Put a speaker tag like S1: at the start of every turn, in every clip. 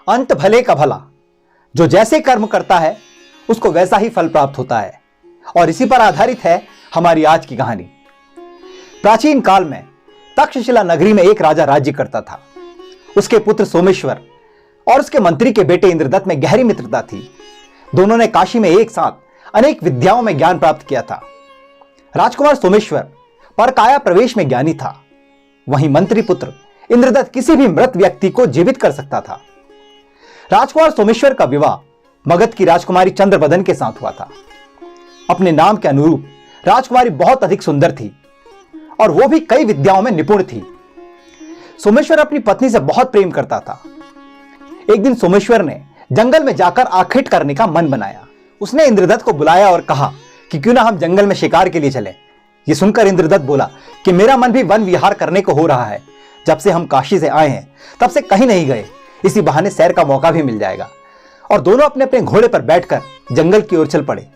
S1: अंत भले का भला। जो जैसे कर्म करता है उसको वैसा ही फल प्राप्त होता है। और इसी पर आधारित है हमारी आज की कहानी। प्राचीन काल में तक्षशिला नगरी में एक राजा राज्य करता था। उसके पुत्र सोमेश्वर और उसके मंत्री के बेटे इंद्रदत्त में गहरी मित्रता थी। दोनों ने काशी में एक साथ अनेक विद्याओं में ज्ञान प्राप्त किया था। राजकुमार सोमेश्वर परकाया प्रवेश में ज्ञानी था, वहीं मंत्री पुत्र इंद्रदत्त किसी भी मृत व्यक्ति को जीवित कर सकता था। राजकुमार सोमेश्वर का विवाह मगध की राजकुमारी चंद्रबदन के साथ हुआ था। अपने नाम के अनुरूप राजकुमारी बहुत अधिक सुंदर थी और वो भी कई विद्याओं में निपुण थी। सोमेश्वर अपनी पत्नी से बहुत प्रेम करता था। एक दिन सोमेश्वर ने जंगल में जाकर आखेट करने का मन बनाया। उसने इंद्रदत्त को बुलाया और कहा कि क्यों ना हम जंगल में शिकार के लिए चलें। यह सुनकर इंद्रदत्त बोला कि मेरा मन भी वन विहार करने को हो रहा है। जब से हम काशी से आए हैं तब से कहीं नहीं गए, इसी बहाने सैर का मौका भी मिल जाएगा। और दोनों अपने अपने घोड़े पर बैठकर जंगल की ओर चल पड़े।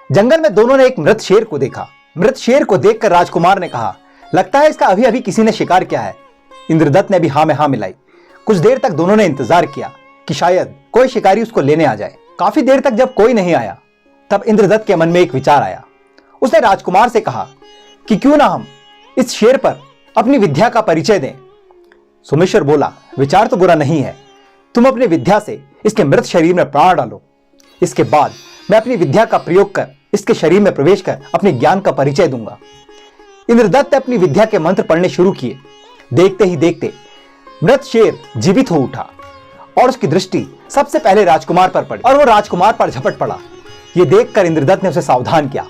S1: जंगल में दोनों ने एक मृत शेर को देखा। मृत शेर को देखकर राजकुमार ने कहा, लगता है इसका अभी अभी किसी ने शिकार किया है। इंद्रदत्त ने भी हाँ में हाँ मिलाई। कुछ देर तक दोनों ने इंतजार किया कि शायद कोई शिकारी उसको लेने आ जाए। काफी देर तक जब कोई नहीं आया तब इंद्रदत्त के मन में एक विचार आया। उसने राजकुमार से कहा कि क्यों ना हम इस शेर पर अपनी विद्या का परिचय दें। सोमेश्वर बोला, विचार तो बुरा नहीं है, तुम अपनी विद्या से इसके मृत शरीर में प्राण डालो। इसके बाद मैं अपनी विद्या का प्रयोग कर इसके शरीर में प्रवेश कर अपने ज्ञान का परिचय दूंगा। इंद्रदत्त ने अपनी विद्या के मंत्र पढ़ने शुरू किए। देखते ही देखते मृत शेर जीवित हो उठा और उसकी दृष्टि सबसे पहले राजकुमार पर पड़ी और वो राजकुमार पर झपट पड़ा। ये देखकर इंद्रदत्त ने उसे सावधान किया,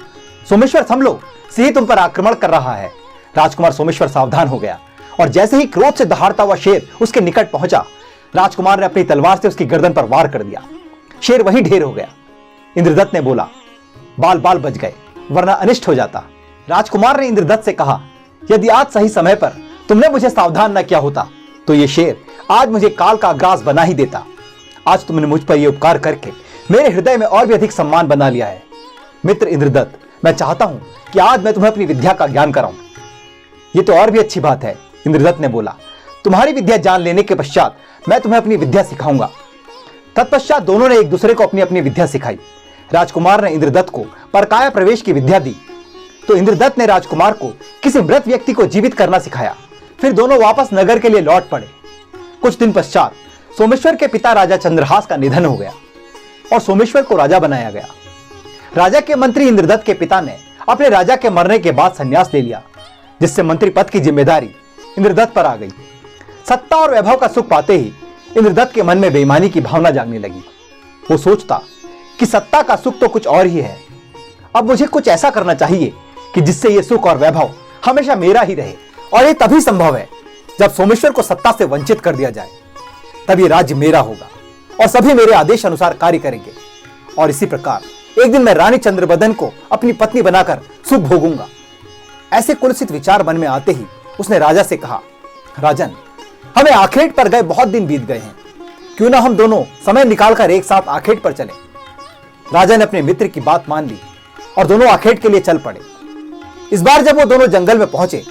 S1: सोमेश्वर संभलो, सिंह तुम पर आक्रमण कर रहा है। राजकुमार सोमेश्वर सावधान हो गया और जैसे ही क्रोध से दहाड़ता हुआ शेर उसके निकट पहुंचा, राजकुमार ने अपनी तलवार से उसकी गर्दन पर वार कर दिया। शेर वहीं ढेर हो गया। इंद्रदत्त ने बोला, बाल बाल बच गए, वरना अनिष्ट हो जाता। राजकुमार ने इंद्रदत्त से कहा, यदि आज सही समय पर तुमने मुझे सावधान न किया होता तो यह शेर आज मुझे काल का ग्रास बना ही देता। आज तुमने मुझ पर यह उपकार करके मेरे हृदय में और भी अधिक सम्मान बना लिया है। मित्र इंद्रदत्त, मैं चाहता हूं कि आज मैं तुम्हें अपनी विद्या का ज्ञान कराऊं। यह तो और भी अच्छी बात है, इंद्रदत्त ने बोला। तुम्हारी विद्या जान लेने के पश्चात मैं तुम्हें अपनी विद्या सिखाऊंगा। तत्पश्चात दोनों ने एक दूसरे को अपनी अपनी विद्या सिखाई। राजकुमार ने इंद्रदत्त को परकाया प्रवेश की विद्या दी तो इंद्रदत्त ने राजकुमार को किसी मृत व्यक्ति को जीवित करना सिखाया। फिर दोनों वापस नगर के लिए लौट पड़े। कुछ दिन पश्चात सोमेश्वर के पिता राजा चंद्रहास का निधन हो गया और सोमेश्वर को राजा बनाया गया। राजा के मंत्री इंद्रदत्त के पिता ने अपने राजा के मरने के बाद संन्यास ले लिया, जिससे मंत्री पद की जिम्मेदारी इंद्रदत्त पर आ गई। सत्ता और वैभव का सुख पाते ही इंद्रदत्त के मन में बेईमानी की भावना जागने लगी। वो सोचता कि सत्ता का सुख तो कुछ और ही है, अब मुझे कुछ ऐसा करना चाहिए कि जिससे ये सुख और वैभव हमेशा मेरा ही रहे। और ये तभी संभव है जब सोमेश्वर को सत्ता से वंचित कर दिया जाए, तब ये राज्य मेरा होगा और सभी मेरे आदेश अनुसार कार्य करेंगे। और इसी प्रकार एक दिन मैं रानी चंद्रबदन को अपनी पत्नी बनाकर सुख भोगूंगा। ऐसे कुलसित विचार मन में आते ही उसने राजा से कहा, राजन, हमें आखेट पर गए बहुत दिन बीत गए हैं, क्यों ना हम दोनों समय निकालकर एक साथ आखेट पर चलें। राजा ने अपने मित्र की बात मान ली और दोनों आखेट के लिए चल पड़े। इस बार जब वो दोनों जंगल में पहुंचे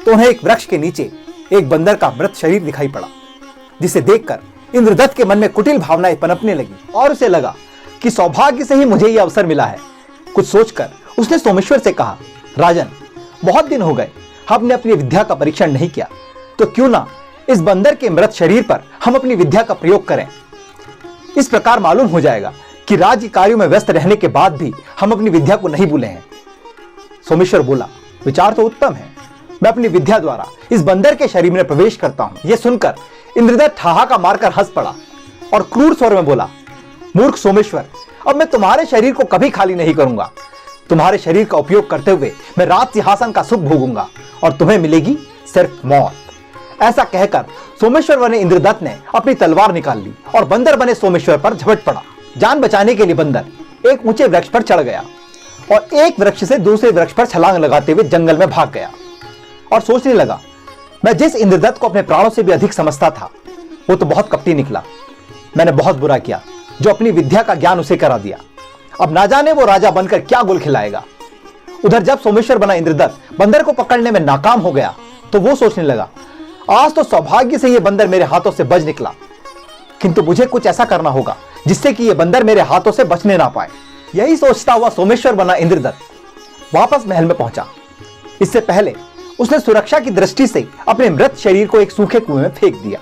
S1: तो उन्हें एक वृक्ष के नीचे एक बंदर का मृत शरीर दिखाई पड़ा, जिसे देखकर इंद्रदत्त के मन में कुटिल भावनाएं पनपने लगी और उसे लगा कि सौभाग्य से ही मुझे यह अवसर मिला है। कुछ सोचकर उसने सोमेश्वर से कहा, राजन, बहुत दिन हो गए हमने अपनी विद्या का परीक्षण नहीं किया, तो क्यों ना इस बंदर के मृत शरीर पर हम अपनी विद्या का प्रयोग करें। इस प्रकार मालूम हो जाएगा कि राज्य कार्यों में व्यस्त रहने के बाद भी हम अपनी विद्या को नहीं भूले हैं। सोमेश्वर बोला, विचार तो उत्तम है, मैं अपनी विद्या द्वारा इस बंदर के शरीर में प्रवेश करता हूं। यह सुनकर इंद्रदत्त ठहाका मारकर हंस पड़ा और क्रूर स्वर में बोला, मूर्ख सोमेश्वर, अब मैं तुम्हारे शरीर को कभी खाली नहीं करूंगा। तुम्हारे शरीर का उपयोग करते हुए मैं राज सिंहासन का सुख भोगूंगा और तुम्हें मिलेगी सिर्फ मौत। ऐसा कहकर सोमेश्वर बने इंद्रदत्त ने अपनी तलवार निकाल ली और बंदर बने सोमेश्वर पर झपट पड़ा। जान बचाने के लिए बंदर एक ऊंचे वृक्ष पर चढ़ गया और एक वृक्ष से दूसरे वृक्ष पर छलांग लगाते हुए जंगल में भाग गया और सोचने लगा, मैं जिस इंद्रदत्त को अपने प्राणों से भी अधिक समझता था वो तो बहुत कपटी निकला। मैंने बहुत बुरा किया जो अपनी विद्या का ज्ञान उसे करा दिया। अब ना जाने वो राजा बनकर क्या गुल खिलाएगा। उधर जब सोमेश्वर बना इंद्रदत्त बंदर को पकड़ने में नाकाम हो गया तो वो सोचने लगा, आज तो सौभाग्य से ये बंदर मेरे हाथों से बच निकला। किंतु मुझे कुछ ऐसा करना होगा जिससे कि यह बंदर मेरे हाथों से बचने ना पाए। यही सोचता हुआ सोमेश्वर बना इंद्रदत्त वापस महल में पहुंचा। इससे पहले उसने सुरक्षा की दृष्टि से अपने मृत शरीर को एक सूखे कुएं में फेंक दिया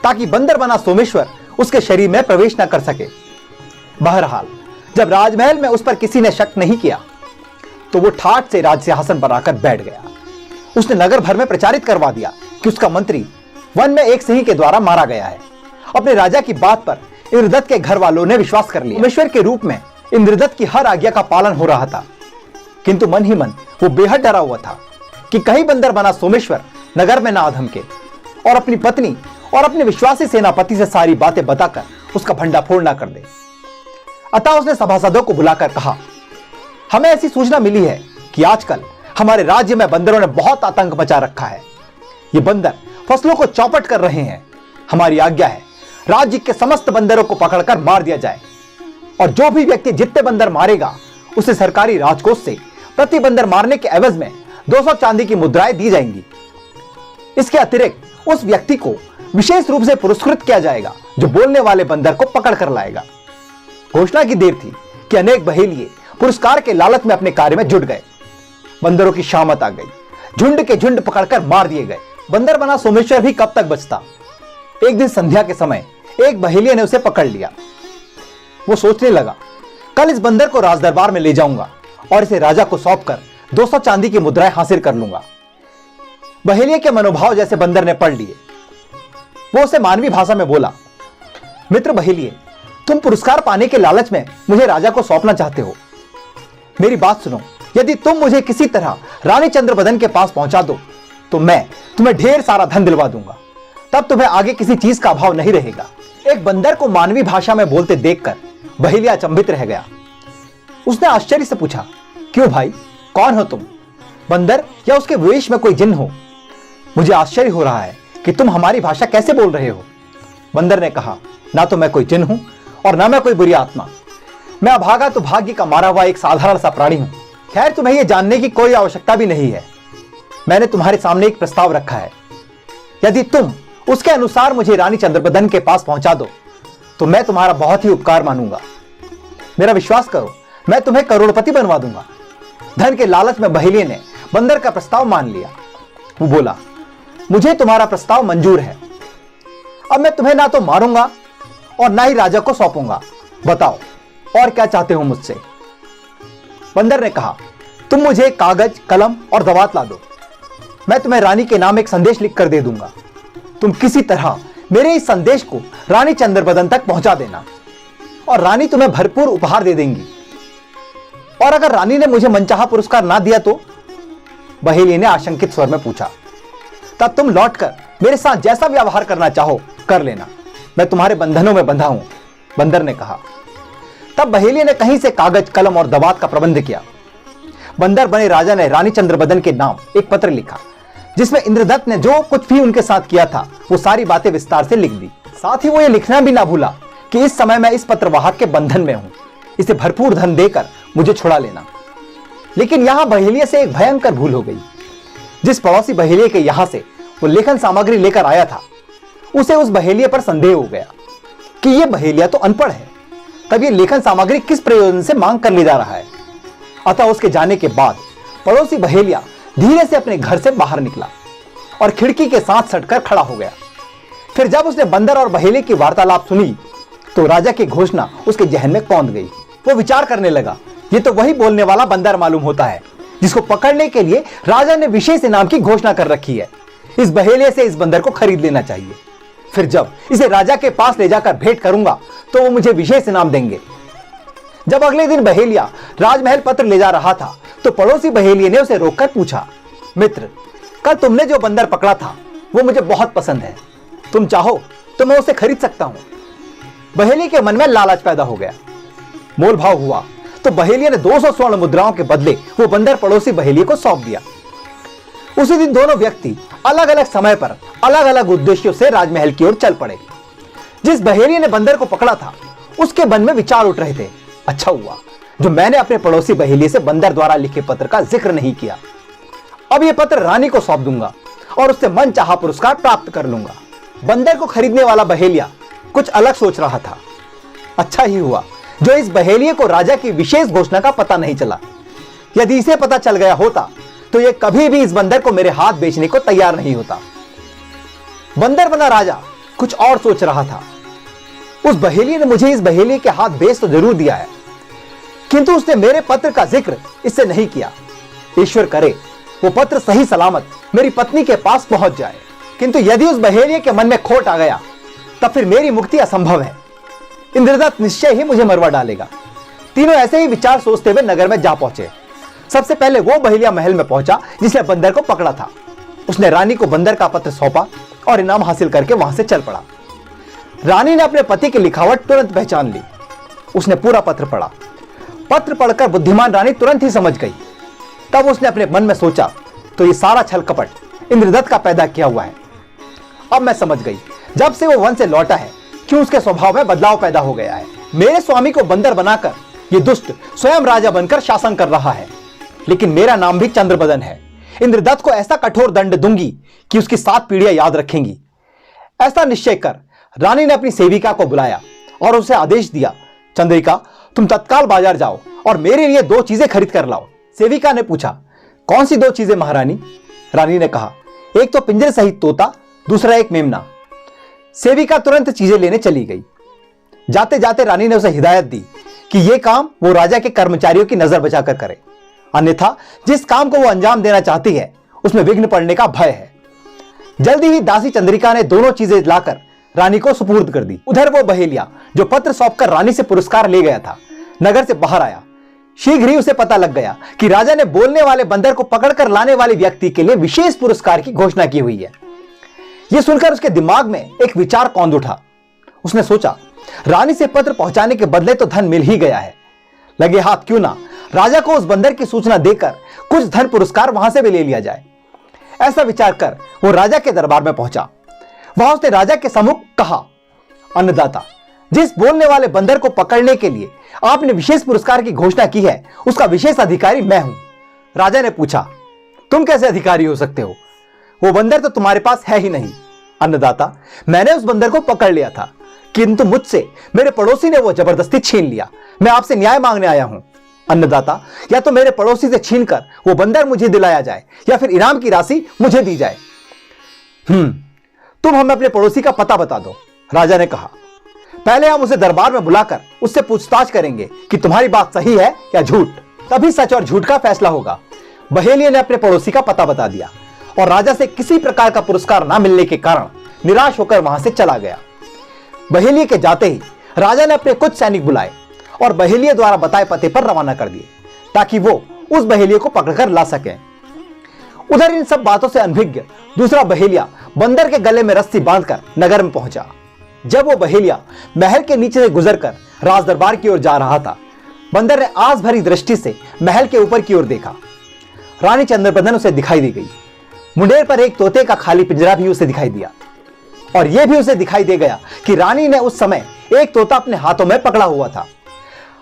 S1: ताकि बंदर बना सोमेश्वर उसके शरीर में प्रवेश न कर सके। बहरहाल जब राजमहल में उस पर किसी ने शक नहीं किया तो वो ठाठ से राज सिंहासन पर आकर बैठ गया। उसने नगर भर में प्रचारित करवा दिया कि उसका मंत्री वन में एक सिंह के द्वारा मारा गया है। अपने राजा की बात पर इंद्रदत्त के घर वालों ने विश्वास कर लिया। सोमेश्वर के रूप में इंद्रदत्त की हर आज्ञा का पालन हो रहा था, किंतु मन ही मन वो बेहद डरा हुआ था कि कहीं बंदर बना सोमेश्वर नगर में ना अधमके और अपनी पत्नी और अपने विश्वासी सेनापति से सारी बातें बताकर उसका भंडाफोड़ ना कर दे। अतः उसने सभासदों को बुलाकर कहा, हमें ऐसी सूचना मिली है कि आजकल हमारे राज्य में बंदरों ने बहुत आतंक मचा रखा है। ये बंदर फसलों को चौपट कर रहे हैं। हमारी आज्ञा है राज्य के समस्त बंदरों को पकड़कर मार दिया जाए और जो भी व्यक्ति जितने बंदर मारेगा उसे सरकारी राजकोष से प्रति बंदर मारने के एवज में 200 चांदी की मुद्राएं दी जाएंगी। इसके अतिरिक्त उस व्यक्ति को विशेष रूप से पुरस्कृत किया जाएगा जो बोलने वाले बंदर को पकड़ कर लाएगा। घोषणा की देर थी कि अनेक बहेलिये पुरस्कार के लालच में अपने कार्य में जुट गए। बंदरों की शामत आ गई। झुंड के झुंड पकड़कर मार दिए गए। बंदर बना सोमेश्वर भी कब तक बचता। एक दिन संध्या के समय एक बहेलिया ने उसे पकड़ लिया। वो सोचने लगा, कल इस बंदर को राजदरबार में ले जाऊंगा और इसे राजा को सौंपकर 200 चांदी की मुद्राएं हासिल कर लूंगा। बहेलिया के मनोभाव जैसे बंदर ने पढ़ लिए। वो उसे मानवी भाषा में बोला, मित्र बहेलिये, तुम पुरस्कार पाने के लालच में मुझे राजा को सौंपना चाहते हो। मेरी बात सुनो, यदि तुम मुझे किसी तरह रानी चंद्रबदन के पास पहुंचा दो तो मैं तुम्हें ढेर सारा धन दिलवा दूंगा। तब तुम्हें आगे किसी चीज का अभाव नहीं रहेगा। एक बंदर को मानवी भाषा में बोलते देखकर बहेलिया अचंभित रह गया। उसने आश्चर्य से पूछा, क्यों भाई, कौन हो तुम? बंदर या उसके वेश में कोई जिन्न हो? मुझे आश्चर्य हो रहा है कि तुम हमारी भाषा कैसे बोल रहे हो। बंदर ने कहा, ना तो मैं कोई जिन्न हूं और ना मैं कोई बुरी आत्मा। मैं अभागा तो भाग्य का मारा हुआ एक साधारण सा प्राणी हूं। खैर, तुम्हें यह जानने की कोई आवश्यकता भी नहीं है। मैंने तुम्हारे सामने एक प्रस्ताव रखा है। यदि तुम उसके अनुसार मुझे रानी चंद्रबदन के पास पहुंचा दो तो मैं तुम्हारा बहुत ही उपकार मानूंगा। मेरा विश्वास करो, मैं तुम्हें करोड़पति बनवा दूंगा। धन के लालच में बहेलिये ने बंदर का प्रस्ताव मान लिया। वो बोला, मुझे तुम्हारा प्रस्ताव मंजूर है। अब मैं तुम्हें ना तो मारूंगा और ना ही राजा को सौंपूंगा। बताओ और क्या चाहते हो मुझसे? बंदर ने कहा, तुम मुझे कागज, कलम और दवात ला दो। मैं तुम्हें रानी के नाम एक संदेश लिख कर दे दूंगा। तुम किसी तरह मेरे इस संदेश को रानी चंद्रबदन तक पहुंचा देना और रानी तुम्हें भरपूर उपहार दे देंगी। और अगर रानी ने मुझे मनचाहा पुरस्कार ना दिया तो? बहेलिये ने आशंकित स्वर में पूछा। तब तुम लौटकर मेरे साथ जैसा व्यवहार करना चाहो कर लेना। मैं तुम्हारे बंधनों में बंधा हूं, बंदर ने कहा। तब बहेलिये ने कहीं से कागज, कलम और दवात का प्रबंध किया। बंदर बने राजा ने रानी चंद्रबदन के नाम एक पत्र लिखा जिसमें इंद्रदत्त ने जो कुछ भी उनके साथ किया था वो सारी बातें विस्तार से लिख दी। साथ ही वो ये लिखना भी ना भूला कि इस समय मैं इस पत्रवाहक के बंधन में हूं, इसे भरपूर धन देकर मुझे छुड़ा लेना। लेकिन यहां बहेलिये से एक भयंकर भूल हो गई। जिस पड़ोसी बहेलिये के यहां से वो लेखन सामग्री लेकर आया था उसे उस बहेलिये पर संदेह हो गया कि यह बहेलिया तो अनपढ़ है, तब ये लेखन सामग्री किस प्रयोजन से मांग कर ले जा रहा है। अतः उसके जाने के बाद पड़ोसी बहेलिया धीरे से अपने घर से बाहर निकला और खिड़की के साथ सटकर खड़ा हो गया। फिर जब उसने बंदर और बहेलिये की वार्तालाप सुनी तो राजा की घोषणा उसके जहन में कौंध गई। वो विचार करने लगा, ये तो वही बोलने वाला बंदर मालूम होता है जिसको पकड़ने के लिए राजा ने विशेष इनाम की घोषणा कर रखी है। इस बहेलिये से इस बंदर को खरीद लेना चाहिए। फिर जब इसे राजा के पास ले जाकर भेंट करूंगा तो वो मुझे विशेष इनाम देंगे। जब अगले दिन बहेलिया राजमहल पत्र ले जा रहा था तो पड़ोसी बहेलिये ने उसे रोककर पूछा, मित्र, कल तुमने जो बंदर पकड़ा था वो मुझे बहुत पसंद है। तुम चाहो तो मैं उसे खरीद सकता हूं। बहेलिये के मन में लालच पैदा हो गया। मोल भाव हुआ तो बहेलिये ने 200 स्वर्ण मुद्राओं के बदले वो बंदर पड़ोसी बहेलिये को सौंप दिया। उसी दिन दोनों व्यक्ति अलग अलग समय पर अलग अलग उद्देश्यों से राजमहल की ओर चल पड़े। जिस बहेलिये ने बंदर को पकड़ा था उसके मन में विचार उठ रहे थे, अच्छा हुआ जो मैंने अपने पड़ोसी बहेलिये से बंदर द्वारा लिखे पत्र का जिक्र नहीं किया। अब यह पत्र रानी को सौंप दूंगा और उससे मनचाहा पुरस्कार प्राप्त कर लूंगा। बंदर को खरीदने वाला बहेलिया कुछ अलग सोच रहा था। अच्छा ही हुआ जो इस बहेलिये को राजा की विशेष घोषणा का पता नहीं चला। यदि इसे पता चल गया होता तो यह कभी भी इस बंदर को मेरे हाथ बेचने को तैयार नहीं होता। बंदर बना राजा कुछ और सोच रहा था। उस बहेलिये ने मुझे इस बहेलिये के हाथ बेच तो जरूर दिया है, किंतु उसने मेरे पत्र का जिक्र इससे नहीं किया। ईश्वर करे वो पत्र सही सलामत मेरी पत्नी के पास पहुंच जाए, किंतु यदि उस बहेलिये के मन में खोट आ गया तब फिर मेरी मुक्ति असंभव है। इंद्रदत्त निश्चय ही मुझे मरवा डालेगा। तीनों ऐसे ही विचार सोचते हुए नगर में जा पहुंचे। सबसे पहले वो बहेलिया महल में पहुंचा जिसने बंदर को पकड़ा था। उसने रानी को बंदर का पत्र सौंपा और इनाम हासिल करके वहां से चल पड़ा। रानी ने अपने पति की लिखावट तुरंत पहचान ली। उसने पूरा पत्र पढ़ा। पत्र पढ़कर बुद्धिमान रानी तुरंत ही समझ गई। तब उसने अपने मन में सोचा, तो ये सारा छल कपट इंद्रदत्त का पैदा किया हुआ है। अब मैं समझ गई, जब से वो वन से लौटा है क्यों उसके स्वभाव में बदलाव पैदा हो गया है। मेरे स्वामी को बंदर बनाकर ये दुष्ट स्वयं राजा बनकर शासन कर रहा है, लेकिन मेरा नाम भी चंद्रबदन है। इंद्रदत्त को ऐसा कठोर दंड दूंगी कि उसकी 7 पीढ़ियां याद रखेंगी। ऐसा निश्चय कर रानी ने अपनी सेविका को बुलाया और उसे आदेश दिया, चंद्रिका तुम तत्काल बाजार जाओ और मेरे लिए 2 चीजें खरीद कर लाओ। सेविका ने पूछा, कौन सी 2 चीजें महारानी? रानी ने कहा, एक तो पिंजरे सहित तोता, दूसरा एक मेमना। सेविका तुरंत चीजें लेने चली गई। जाते जाते रानी ने उसे हिदायत दी कि यह काम वो राजा के कर्मचारियों की नजर बचाकर करे, अन्यथा जिस काम को वो अंजाम देना चाहती है उसमें विघ्न पड़ने का भय है। जल्दी ही दासी चंद्रिका ने दोनों चीजें लाकर रानी को सुपुर्द कर दी। उधर वो बहेलिया जो पत्र सौंपकर रानी से पुरस्कार ले गया था, नगर से बाहर आया। शीघ्र ही उसे पता लग गया कि राजा ने बोलने वाले बंदर को पकड़कर लाने वाले व्यक्ति के लिए विशेष पुरस्कार की घोषणा की हुई है। यह सुनकर उसके दिमाग में एक विचार कौंध उठा। उसने सोचा, रानी से पत्र पहुंचाने के बदले तो धन मिल ही गया है, लगे हाथ क्यों ना राजा को उस बंदर की सूचना देकर कुछ धन पुरस्कार वहां से भी ले लिया जाए। ऐसा विचार कर वो राजा के दरबार में पहुंचा। वहां उसने राजा के सम्मुख कहा, अन्नदाता, जिस बोलने वाले बंदर को पकड़ने के लिए आपने विशेष पुरस्कार की घोषणा की है उसका विशेष अधिकारी मैं हूं। राजा ने पूछा, तुम कैसे अधिकारी हो सकते हो? वो बंदर तो तुम्हारे पास है ही नहीं। अन्नदाता, मैंने उस बंदर को पकड़ लिया था, किंतु मुझसे मेरे पड़ोसी ने वो जबरदस्ती छीन लिया। मैं आपसे न्याय मांगने आया हूं। अन्नदाता, या तो मेरे पड़ोसी से छीनकर वो बंदर मुझे दिलाया जाए या फिर इनाम की राशि मुझे दी जाए। तुम हमें अपने पड़ोसी का पता बता दो, राजा ने कहा। पहले हम उसे दरबार में बुलाकर उससे पूछताछ करेंगे कि तुम्हारी बात सही है या झूठ, तभी सच और झूठ का फैसला होगा। बहेलिये ने अपने पड़ोसी का पता बता दिया और राजा से किसी प्रकार का पुरस्कार ना मिलने के कारण निराश होकर वहां से चला गया। बहेलिये के जाते ही राजा ने अपने कुछ सैनिक बुलाए और बहेलिये द्वारा बताए पते पर रवाना कर दिए ताकि वो उस बहेलिये को पकड़कर ला सके। उधर इन सब बातों से अनभिज्ञ दूसरा बहेलिया बंदर के गले में रस्सी बांधकर नगर में पहुंचा। जब वो बहेलिया महल के नीचे से गुजरकर राज दरबार की ओर जा रहा था, बंदर ने आस भरी दृष्टि से महल के ऊपर की ओर देखा। रानी चंद्रबदन उसे दिखाई दी गई। मुंडेर पर एक तोते का खाली पिंजरा भी उसे दिखाई दिया और यह भी उसे दिखाई दे गया कि रानी ने उस समय एक तोता अपने हाथों में पकड़ा हुआ था।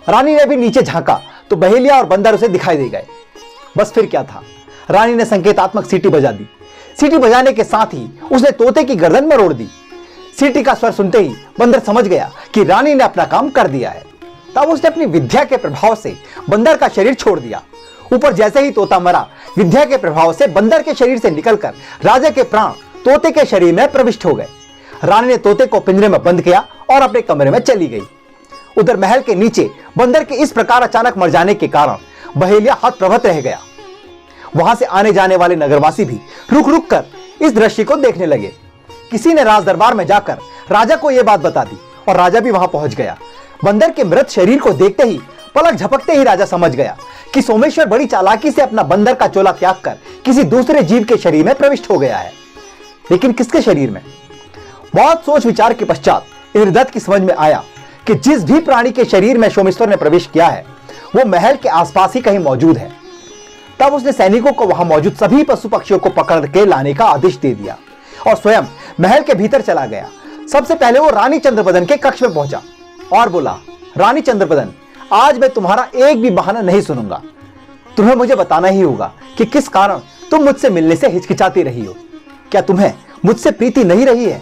S1: रानी ने भी नीचे झांका तो बहेलिया और बंदर उसे दिखाई दे गए। बस फिर क्या था, रानी ने संकेतात्मक सीटी बजा दी। सीटी बजाने के साथ ही उसने तोते की गर्दन मरोड़ दी। सीटी का स्वर सुनते ही बंदर समझ गया कि रानी ने अपना काम कर दिया है। तब उसने अपनी विद्या के प्रभाव से बंदर का शरीर छोड़ दिया। ऊपर जैसे ही तोता मरा, विद्या के प्रभाव से बंदर के शरीर से निकलकर राजा के प्राण तोते के शरीर में प्रविष्ट हो गए। रानी ने तोते को पिंजरे में बंद किया और अपने कमरे में चली गई। उधर महल के नीचे बंदर के इस प्रकार अचानक मर जाने के कारण बहेलिया हतप्रभत रह गया। वहां से आने जाने वाले नगरवासी भी रुक रुक कर इस दृश्य को देखने लगे। किसी ने राज दरबार में जाकर राजा को यह बात बता दी और राजा भी वहां पहुंच गया। बंदर के मृत शरीर को देखते ही, पलक झपकते ही राजा समझ गया कि सोमेश्वर बड़ी चालाकी से अपना बंदर का चोला त्याग कर किसी दूसरे जीव के शरीर में प्रविष्ट हो गया है। लेकिन किसके शरीर में? बहुत सोच विचार के पश्चात इंद्रदत्त की समझ में आया कि जिस भी प्राणी के शरीर में सोमेश्वर ने प्रवेश किया है वो महल के आसपास ही कहीं मौजूद है। तब उसने सैनिकों को वहां मौजूद सभी पशु पक्षियों को पकड़ के लाने का आदेश दे दिया और स्वयं महल के भीतर चला गया। सबसे पहले वो रानी चंद्रबदन के कक्ष में पहुंचा और बोला, रानी चंद्रबदन, आज मैं तुम्हारा एक भी बहाना नहीं सुनूंगा। तुम्हें मुझे बताना ही होगा कि किस कारण तुम मुझसे मिलने से हिचकिचाती रही हो। क्या तुम्हें मुझसे प्रीति नहीं रही है?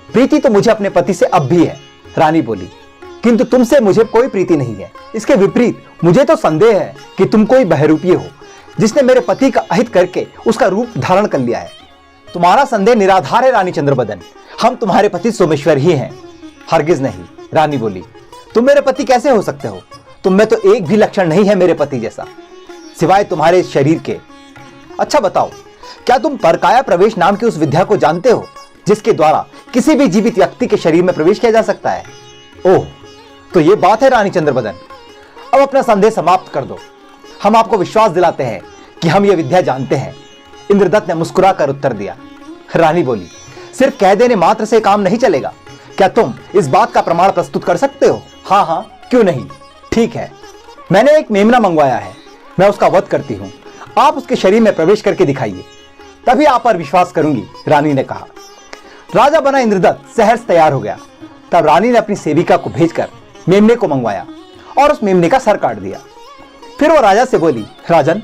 S1: प्रीति तो मुझे अपने पति से अब भी है, रानी बोली, किंतु तुमसे मुझे कोई प्रीति नहीं है। इसके विपरीत मुझे तो संदेह है कि तुम कोई बहरूपीय हो जिसने मेरे पति का अहित करके उसका रूप धारण कर लिया है। तुम्हारा संदेह निराधार है रानी चंद्रबदन, हम तुम्हारे पति सोमेश्वर ही हैं। हरगिज नहीं, रानी बोली, तुम मेरे पति कैसे हो सकते हो? तुम में तो एक भी लक्षण नहीं है मेरे पति जैसा, सिवाय तुम्हारे शरीर के। अच्छा बताओ, क्या तुम परकाया प्रवेश नाम की उस विद्या को जानते हो जिसके द्वारा किसी भी जीवित व्यक्ति के शरीर में प्रवेश किया जा सकता है? ओह, तो ये बात है रानी चंद्रबदन। अब अपना संदेह समाप्त कर दो, हम आपको विश्वास दिलाते हैं कि हम ये विद्या जानते हैं। इंद्रदत्त ने मुस्कुराकर उत्तर दिया। रानी बोली, सिर्फ कह देने मात्र से काम नहीं चलेगा, क्या तुम इस बात का प्रमाण प्रस्तुत कर सकते हो? हाँ हाँ, क्यों नहीं। ठीक है, मैंने एक मेमना मंगवाया है, मैं उसका वध करती हूं, आप उसके शरीर में प्रवेश करके दिखाइए, तभी आप पर विश्वास करूंगी, रानी ने कहा। राजा बना इंद्रदत्त सहर्ष तैयार हो गया। तब रानी ने अपनी सेविका को भेजकर मेमने को मंगवाया और उस मेमने का सर काट दिया। फिर वो राजा से बोली, राजन,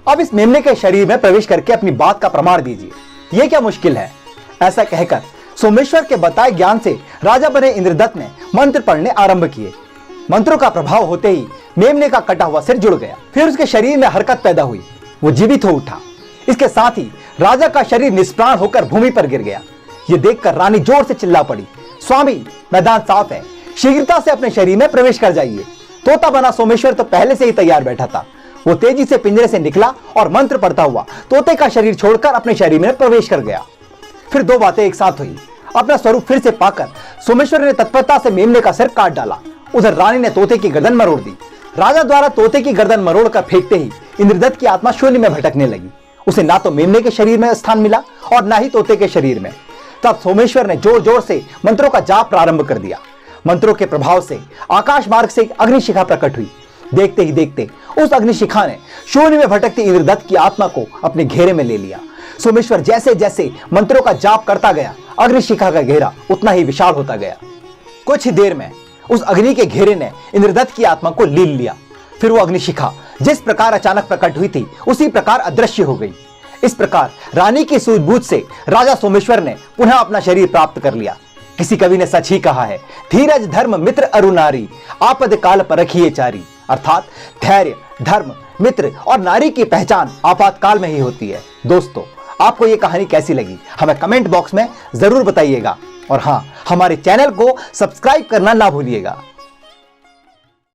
S1: अब इस मेमने के शरीर में प्रवेश करके अपनी बात का प्रमाण दीजिए, ये क्या मुश्किल है। ऐसा कहकर सोमेश्वर के बताए ज्ञान से राजा बने इंद्रदत्त ने मंत्र पढ़ने आरंभ किए। मंत्रों का प्रभाव होते ही मेमने का कटा हुआ सिर जुड़ गया। फिर उसके शरीर में हरकत पैदा हुई, वो जीवित हो उठा। इसके साथ ही राजा का शरीर निष्प्राण होकर भूमि पर गिर गया। ये देखकर रानी जोर से चिल्ला पड़ी, स्वामी, मैदान साफ है, शीघ्रता से अपने शरीर में प्रवेश कर जाइए। तोता बना सोमेश्वर तो पहले से ही तैयार बैठा था। वो तेजी से पिंजरे से निकला और मंत्र पढ़ता हुआ तोते का शरीर छोड़कर अपने शरीर में प्रवेश कर गया। फिर दो बातें एक साथ हुई। अपना स्वरूप फिर से पाकर सोमेश्वर ने तत्परता से मेमने का सिर काट डाला। उधर रानी ने तोते की गर्दन मरोड़ दी। राजा द्वारा तोते की गर्दन मरोड़ कर फेंकते ही इंद्रदत्त की आत्मा शून्य में भटकने लगी। उसे ना तो मेमने के शरीर में स्थान मिला और ना ही तोते के शरीर में। तब सोमेश्वर ने जोर जोर से मंत्रों का जाप प्रारंभ कर दिया। मंत्रों के प्रभाव से आकाश मार्ग से एक अग्निशिखा प्रकट हुई। देखते ही देखते उस अग्निशिखा ने शून्य में भटकती इंद्रदत्त की आत्मा को अपने घेरे में ले लिया। सोमेश्वर जैसे जैसे मंत्रों का जाप करता गया, अग्निशिखा का घेरा उतना ही विशाल होता गया। कुछ ही देर में उस अग्नि के घेरे ने इंद्रदत्त की आत्मा को लील लिया। फिर वो अग्निशिखा जिस प्रकार अचानक प्रकट हुई थी उसी प्रकार अदृश्य हो गई। इस प्रकार रानी की सूझबूझ से राजा सोमेश्वर ने पुनः अपना शरीर प्राप्त कर लिया। किसी कवि ने सच ही कहा है, धीरज धर्म मित्र अरु नारी, आपद काल परखिए चारी। अर्थात धैर्य, धर्म, मित्र और नारी की पहचान आपातकाल में ही होती है। दोस्तों, आपको ये कहानी कैसी लगी हमें कमेंट बॉक्स में जरूर बताइएगा और हाँ, हमारे चैनल को सब्सक्राइब करना ना भूलिएगा।